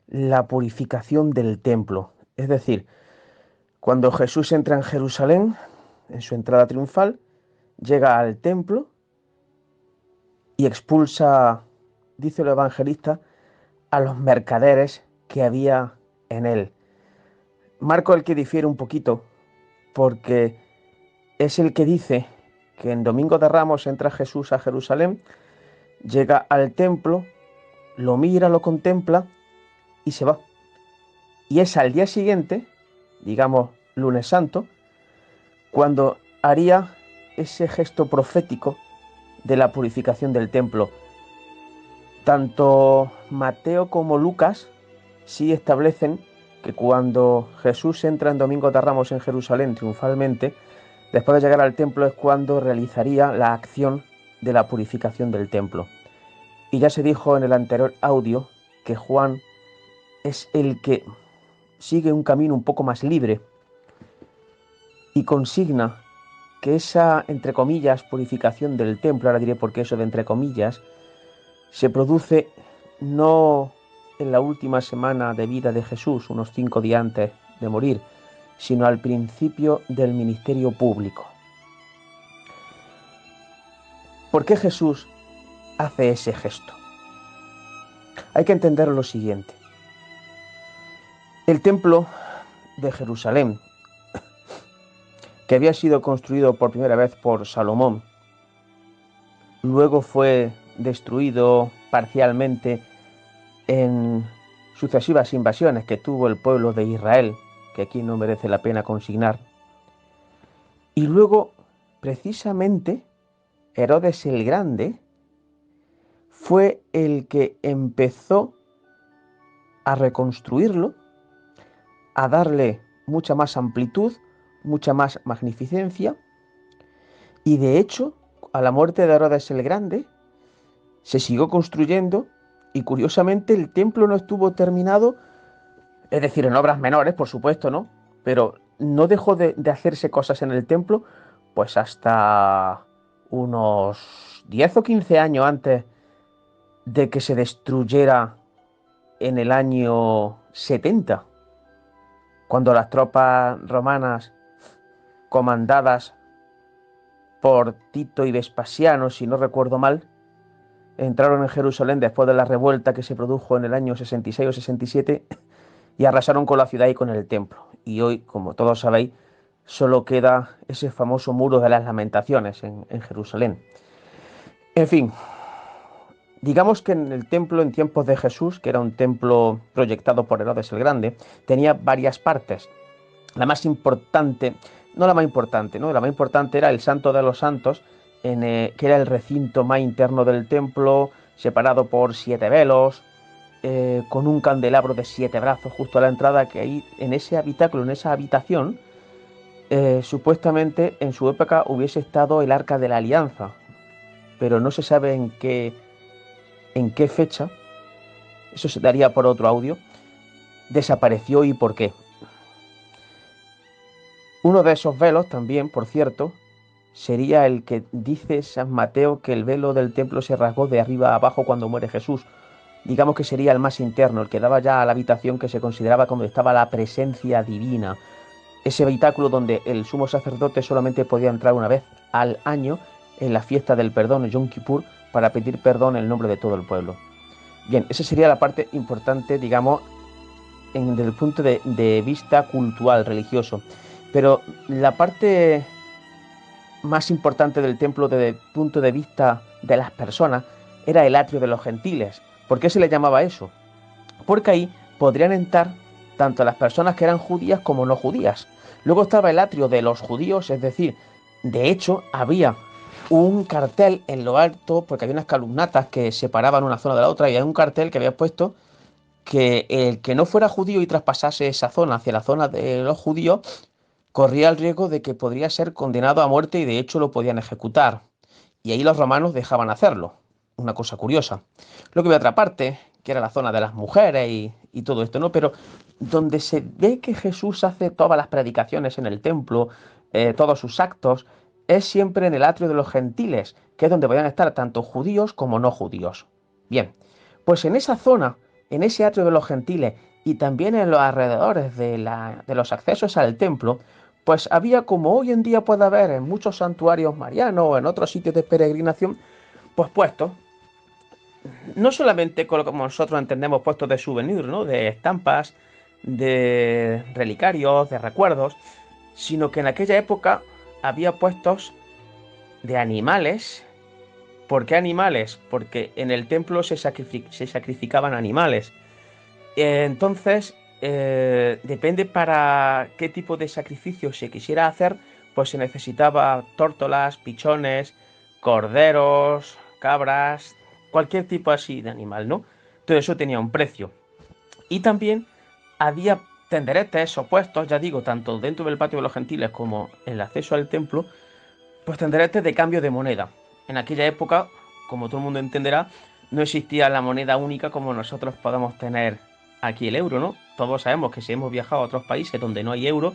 la purificación del templo. Es decir, cuando Jesús entra en Jerusalén, en su entrada triunfal, llega al templo y expulsa, dice el evangelista, a los mercaderes que había en él. Marco el que difiere un poquito, porque es el que dice que en Domingo de Ramos entra Jesús a Jerusalén, llega al templo, lo mira, lo contempla y se va. Y es al día siguiente, digamos lunes santo, cuando haría ese gesto profético de la purificación del templo. Tanto Mateo como Lucas sí establecen que cuando Jesús entra en Domingo de Ramos en Jerusalén triunfalmente, después de llegar al templo es cuando realizaría la acción de la purificación del templo. Y ya se dijo en el anterior audio que Juan es el que sigue un camino un poco más libre y consigna que esa, entre comillas, purificación del templo, ahora diré por qué eso de entre comillas, se produce no en la última semana de vida de Jesús, unos 5 días antes de morir, sino al principio del ministerio público. ¿Por qué Jesús hace ese gesto? Hay que entender lo siguiente. El templo de Jerusalén, que había sido construido por primera vez por Salomón, luego fue destruido parcialmente en sucesivas invasiones que tuvo el pueblo de Israel, que aquí no merece la pena consignar. Y luego, precisamente, Herodes el Grande fue el que empezó a reconstruirlo, a darle mucha más amplitud, mucha más magnificencia, y de hecho, a la muerte de Herodes el Grande, se siguió construyendo y curiosamente el templo no estuvo terminado, es decir, en obras menores, por supuesto, ¿no? Pero no dejó de hacerse cosas en el templo, pues hasta unos 10 o 15 años antes de que se destruyera en el año 70, cuando las tropas romanas comandadas por Tito y Vespasiano, si no recuerdo mal, entraron en Jerusalén después de la revuelta que se produjo en el año 66 o 67 y arrasaron con la ciudad y con el templo. Y hoy, como todos sabéis, solo queda ese famoso muro de las lamentaciones en Jerusalén. En fin, digamos que en el templo en tiempos de Jesús, que era un templo proyectado por Herodes el Grande, tenía varias partes. La más importante, no la más importante, ¿no? La más importante era el Santo de los Santos, que era el recinto más interno del templo, separado por 7 velos, con un candelabro de 7 brazos justo a la entrada, que ahí en ese habitáculo, en esa habitación, supuestamente en su época hubiese estado el Arca de la Alianza, pero no se sabe en qué fecha, eso se daría por otro audio, desapareció y por qué. Uno de esos velos también, por cierto, sería el que dice San Mateo que el velo del templo se rasgó de arriba a abajo cuando muere Jesús. Digamos que sería el más interno, el que daba ya a la habitación que se consideraba como estaba la presencia divina. Ese habitáculo donde el sumo sacerdote solamente podía entrar una vez al año en la fiesta del perdón, Yom Kippur, para pedir perdón en nombre de todo el pueblo. Bien, esa sería la parte importante, digamos, desde el punto de vista cultural, religioso. Pero la parte más importante del templo desde el punto de vista de las personas era el atrio de los gentiles. ¿Por qué se le llamaba eso? Porque ahí podrían entrar tanto las personas que eran judías como no judías. Luego estaba el atrio de los judíos, es decir, de hecho había un cartel en lo alto, porque había unas columnatas que separaban una zona de la otra, y había un cartel que había puesto que el que no fuera judío y traspasase esa zona hacia la zona de los judíos, corría el riesgo de que podría ser condenado a muerte y de hecho lo podían ejecutar. Y ahí los romanos dejaban hacerlo. Una cosa curiosa. Luego había otra parte, que era la zona de las mujeres y todo esto, ¿no? Pero donde se ve que Jesús hace todas las predicaciones en el templo, todos sus actos, es siempre en el atrio de los gentiles, que es donde podían estar tanto judíos como no judíos. Bien, pues en esa zona en ese atrio de los gentiles y también en los alrededores de los accesos al templo, pues había, como hoy en día puede haber en muchos santuarios marianos o en otros sitios de peregrinación, pues puestos, no solamente como nosotros entendemos puestos de souvenir, ¿no? De estampas, de relicarios, de recuerdos, sino que en aquella época había puestos de animales. ¿Por qué animales? Porque en el templo se sacrificaban animales. Entonces, depende para qué tipo de sacrificio se quisiera hacer, pues se necesitaba tórtolas, pichones, corderos, cabras, cualquier tipo así de animal, ¿no? Todo eso tenía un precio. Y también había tenderetes opuestos, ya digo, tanto dentro del patio de los gentiles como en el acceso al templo, pues tenderetes de cambio de moneda. En aquella época, como todo el mundo entenderá, no existía la moneda única como nosotros podemos tener aquí el euro, ¿no? Todos sabemos que si hemos viajado a otros países donde no hay euro,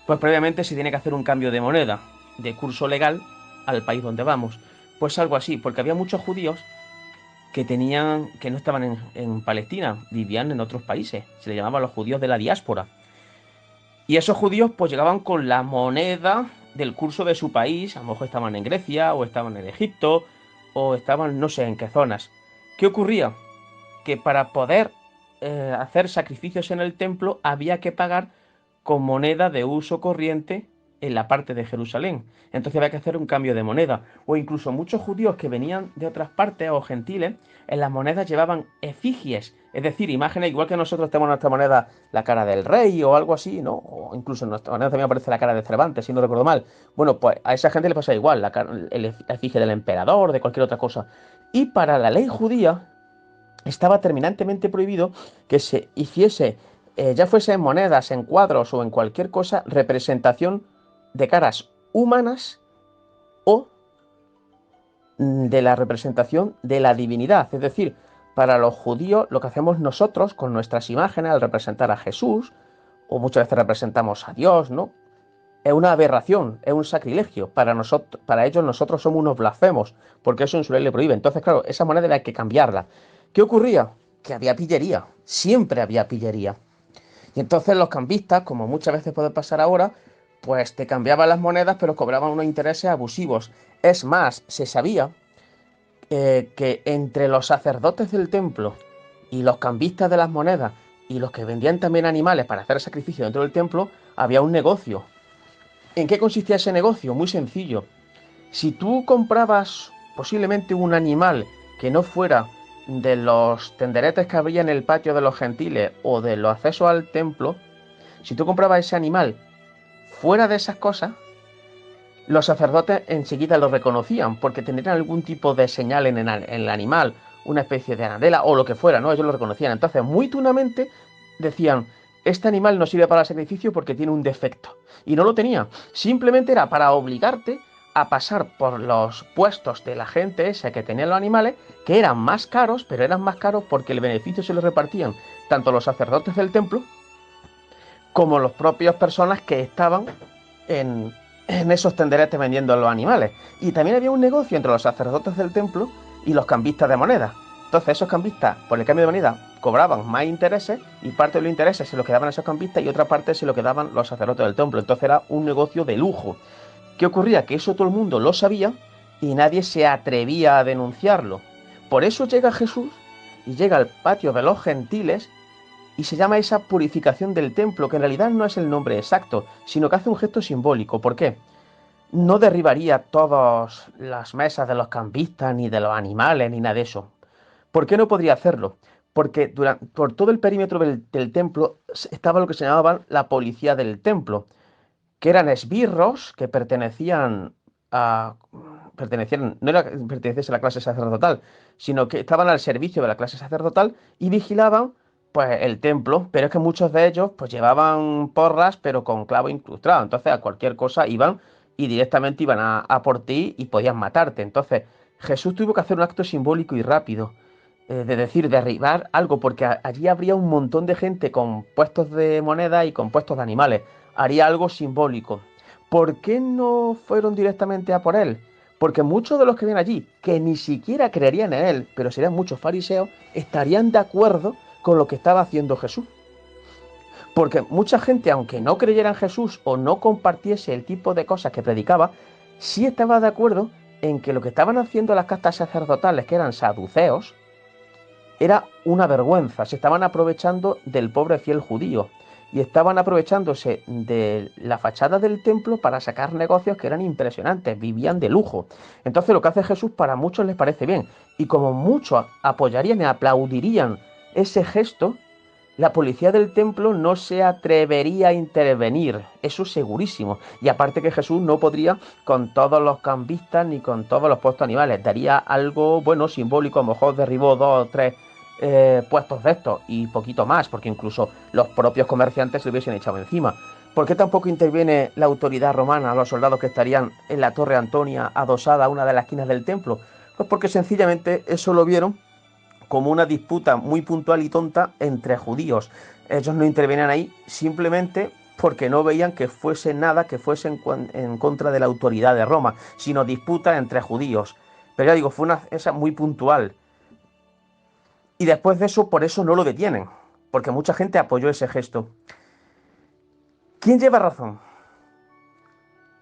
pues previamente se tiene que hacer un cambio de moneda, de curso legal al país donde vamos. Pues algo así, porque había muchos judíos que no estaban en Palestina, vivían en otros países. Se les llamaba los judíos de la diáspora. Y esos judíos pues llegaban con la moneda del curso de su país, a lo mejor estaban en Grecia o estaban en Egipto o estaban no sé en qué zonas. ¿Qué ocurría? Que para poder hacer sacrificios en el templo había que pagar con moneda de uso corriente en la parte de Jerusalén. Entonces había que hacer un cambio de moneda. O incluso muchos judíos que venían de otras partes o gentiles, en las monedas llevaban efigies, es decir, imágenes, igual que nosotros tenemos en nuestra moneda la cara del rey o algo así, ¿no? O incluso en nuestra moneda también aparece la cara de Cervantes, si no recuerdo mal. Bueno, pues a esa gente le pasa igual, el efigie del emperador, de cualquier otra cosa. Y para la ley judía, estaba terminantemente prohibido que se hiciese, ya fuese en monedas, en cuadros o en cualquier cosa, representación de caras humanas o de la representación de la divinidad. Es decir, para los judíos lo que hacemos nosotros con nuestras imágenes al representar a Jesús, o muchas veces representamos a Dios, ¿no? Es una aberración, es un sacrilegio. Para ellos nosotros somos unos blasfemos, porque eso en su ley le prohíbe. Entonces, claro, esa moneda hay que cambiarla. ¿Qué ocurría? Que había pillería, siempre había pillería. Y entonces los cambistas, como muchas veces puede pasar ahora, pues te cambiaban las monedas, pero cobraban unos intereses abusivos. Es más, se sabía que entre los sacerdotes del templo y los cambistas de las monedas y los que vendían también animales para hacer sacrificio dentro del templo, había un negocio. ¿En qué consistía ese negocio? Muy sencillo. Si tú comprabas posiblemente un animal que no fuera de los tenderetes que había en el patio de los gentiles o de los accesos al templo, si tú comprabas ese animal fuera de esas cosas, los sacerdotes enseguida lo reconocían porque tendrían algún tipo de señal en el animal, una especie de anadela o lo que fuera, ¿no? Ellos lo reconocían. Entonces, muy tunamente decían, este animal no sirve para el sacrificio porque tiene un defecto. Y no lo tenía. Simplemente era para obligarte a pasar por los puestos de la gente esa que tenía los animales, que eran más caros, pero eran más caros porque el beneficio se lo repartían tanto los sacerdotes del templo como las propias personas que estaban en esos tenderetes vendiendo los animales. Y también había un negocio entre los sacerdotes del templo y los cambistas de moneda. Entonces esos cambistas, por el cambio de moneda, cobraban más intereses y parte de los intereses se lo quedaban esos cambistas y otra parte se lo quedaban los sacerdotes del templo. Entonces era un negocio de lujo. ¿Qué ocurría? Que eso todo el mundo lo sabía y nadie se atrevía a denunciarlo. Por eso llega Jesús y llega al patio de los gentiles y se llama esa purificación del templo, que en realidad no es el nombre exacto, sino que hace un gesto simbólico. ¿Por qué? No derribaría todas las mesas de los cambistas, ni de los animales, ni nada de eso. ¿Por qué no podría hacerlo? Porque por todo el perímetro del templo estaba lo que se llamaba la policía del templo, que eran esbirros que no era que perteneciese a la clase sacerdotal, sino que estaban al servicio de la clase sacerdotal y vigilaban pues el templo, pero es que muchos de ellos pues llevaban porras pero con clavo incrustado, entonces a cualquier cosa iban y directamente iban a por ti y podían matarte. Entonces Jesús tuvo que hacer un acto simbólico y rápido, de decir, derribar algo, porque allí habría un montón de gente con puestos de moneda y con puestos de animales. Haría algo simbólico. ¿Por qué no fueron directamente a por él? Porque muchos de los que vienen allí, que ni siquiera creerían en él, pero serían muchos fariseos, estarían de acuerdo con lo que estaba haciendo Jesús. Porque mucha gente, aunque no creyera en Jesús o no compartiese el tipo de cosas que predicaba, sí estaba de acuerdo en que lo que estaban haciendo las castas sacerdotales, que eran saduceos, era una vergüenza. Se estaban aprovechando del pobre fiel judío y estaban aprovechándose de la fachada del templo para sacar negocios que eran impresionantes, vivían de lujo. Entonces lo que hace Jesús para muchos les parece bien, y como muchos apoyarían y aplaudirían ese gesto, la policía del templo no se atrevería a intervenir, eso segurísimo. Y aparte que Jesús no podría con todos los cambistas ni con todos los puestos animales, daría algo, bueno, simbólico, a lo mejor derribó 2 o 3 puestos de estos y poquito más, porque incluso los propios comerciantes se lo hubiesen echado encima. ¿Por qué tampoco interviene la autoridad romana, los soldados que estarían en la Torre Antonia adosada a una de las esquinas del templo? Pues porque sencillamente eso lo vieron como una disputa muy puntual y tonta entre judíos. Ellos no intervenían ahí simplemente porque no veían que fuese nada que fuese en contra de la autoridad de Roma, sino disputa entre judíos. Pero ya digo, fue esa muy puntual. Y después de eso, por eso no lo detienen, porque mucha gente apoyó ese gesto. ¿Quién lleva razón?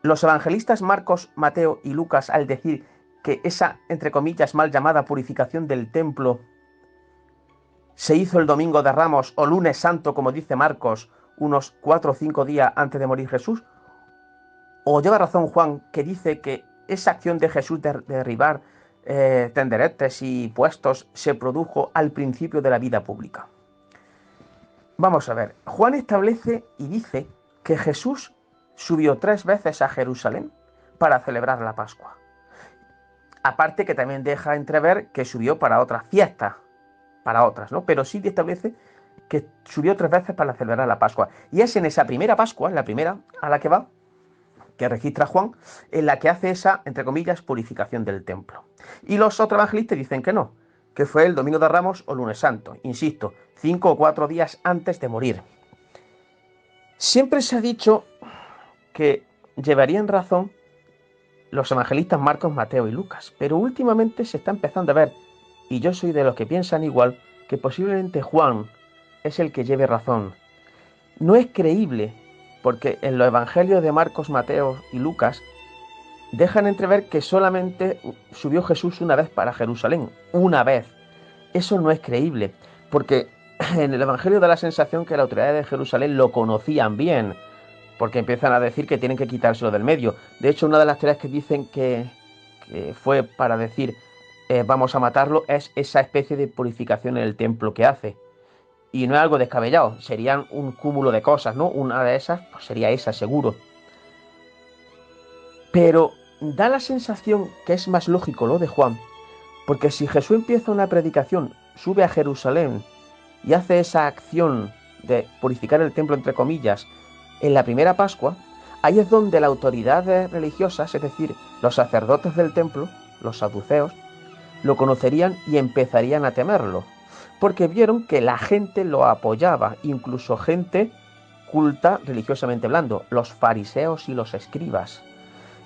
Los evangelistas Marcos, Mateo y Lucas, al decir que esa, entre comillas, mal llamada purificación del templo se hizo el domingo de Ramos o lunes santo, como dice Marcos, unos 4 o 5 días antes de morir Jesús. ¿O lleva razón Juan, que dice que esa acción de Jesús de derribar tenderetes y puestos se produjo al principio de la vida pública? Vamos a ver, Juan establece y dice que Jesús subió 3 veces a Jerusalén para celebrar la Pascua. Aparte que también deja entrever que subió para otras fiestas, para otras, ¿no? Pero sí establece que subió 3 veces para celebrar la Pascua. Y es en esa primera Pascua, la primera a la que va, que registra Juan, en la que hace esa, entre comillas, purificación del templo. Y los otros evangelistas dicen que no, que fue el domingo de Ramos o lunes santo, insisto, 5 o 4 días antes de morir. Siempre se ha dicho que llevarían razón los evangelistas Marcos, Mateo y Lucas, pero últimamente se está empezando a ver, y yo soy de los que piensan igual, que posiblemente Juan es el que lleve razón. No es creíble, porque en los evangelios de Marcos, Mateo y Lucas dejan entrever que solamente subió Jesús una vez para Jerusalén, una vez. Eso no es creíble, porque en el evangelio da la sensación que la autoridad de Jerusalén lo conocían bien, porque empiezan a decir que tienen que quitárselo del medio. De hecho, una de las teorías que dicen que fue para decir vamos a matarlo es esa especie de purificación en el templo que hace. Y no es algo descabellado, serían un cúmulo de cosas, ¿no? Una de esas pues sería esa, seguro. Pero da la sensación que es más lógico lo de Juan, porque si Jesús empieza una predicación, sube a Jerusalén y hace esa acción de purificar el templo, entre comillas, en la primera Pascua, ahí es donde las autoridades religiosas, es decir, los sacerdotes del templo, los saduceos, lo conocerían y empezarían a temerlo, porque vieron que la gente lo apoyaba, incluso gente culta religiosamente hablando, los fariseos y los escribas.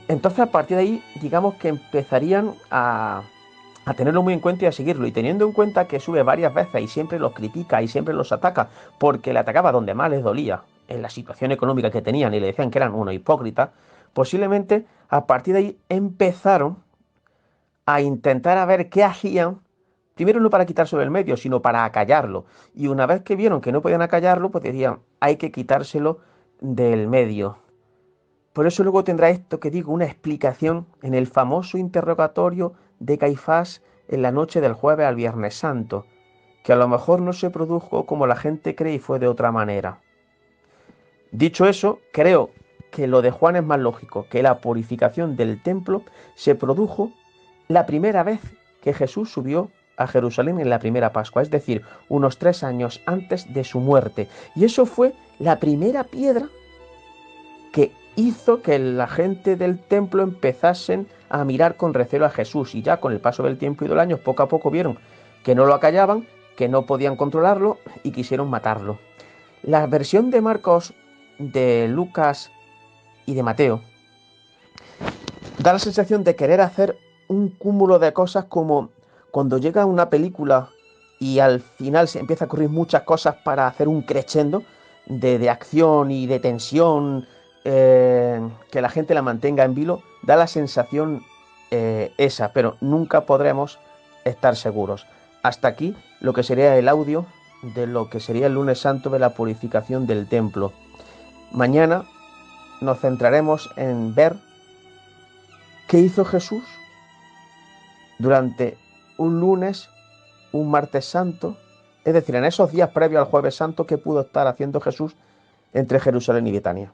Entonces a partir de ahí, digamos que empezarían a tenerlo muy en cuenta y a seguirlo, y teniendo en cuenta que sube varias veces y siempre los critica y siempre los ataca, porque le atacaba donde más les dolía, en la situación económica que tenían, y le decían que eran unos hipócritas, posiblemente a partir de ahí empezaron a intentar a ver qué hacían, primero no para quitárselo del medio, sino para acallarlo. Y una vez que vieron que no podían acallarlo, pues decían, hay que quitárselo del medio. Por eso luego tendrá esto que digo, una explicación en el famoso interrogatorio de Caifás en la noche del jueves al Viernes Santo, que a lo mejor no se produjo como la gente cree y fue de otra manera. Dicho eso, creo que lo de Juan es más lógico, que la purificación del templo se produjo la primera vez que Jesús subió a Jerusalén en la primera Pascua, es decir, unos 3 años antes de su muerte. Y eso fue la primera piedra que hizo que la gente del templo empezasen a mirar con recelo a Jesús, y ya con el paso del tiempo y de los años, poco a poco vieron que no lo acallaban, que no podían controlarlo y quisieron matarlo. La versión de Marcos, de Lucas y de Mateo da la sensación de querer hacer un cúmulo de cosas, como cuando llega una película y al final se empieza a ocurrir muchas cosas para hacer un crescendo de acción y de tensión, que la gente la mantenga en vilo, da la sensación esa, pero nunca podremos estar seguros. Hasta aquí lo que sería el audio de lo que sería el lunes santo de la purificación del templo. Mañana nos centraremos en ver qué hizo Jesús durante un lunes, un martes santo, es decir, en esos días previos al jueves santo, qué pudo estar haciendo Jesús entre Jerusalén y Betania.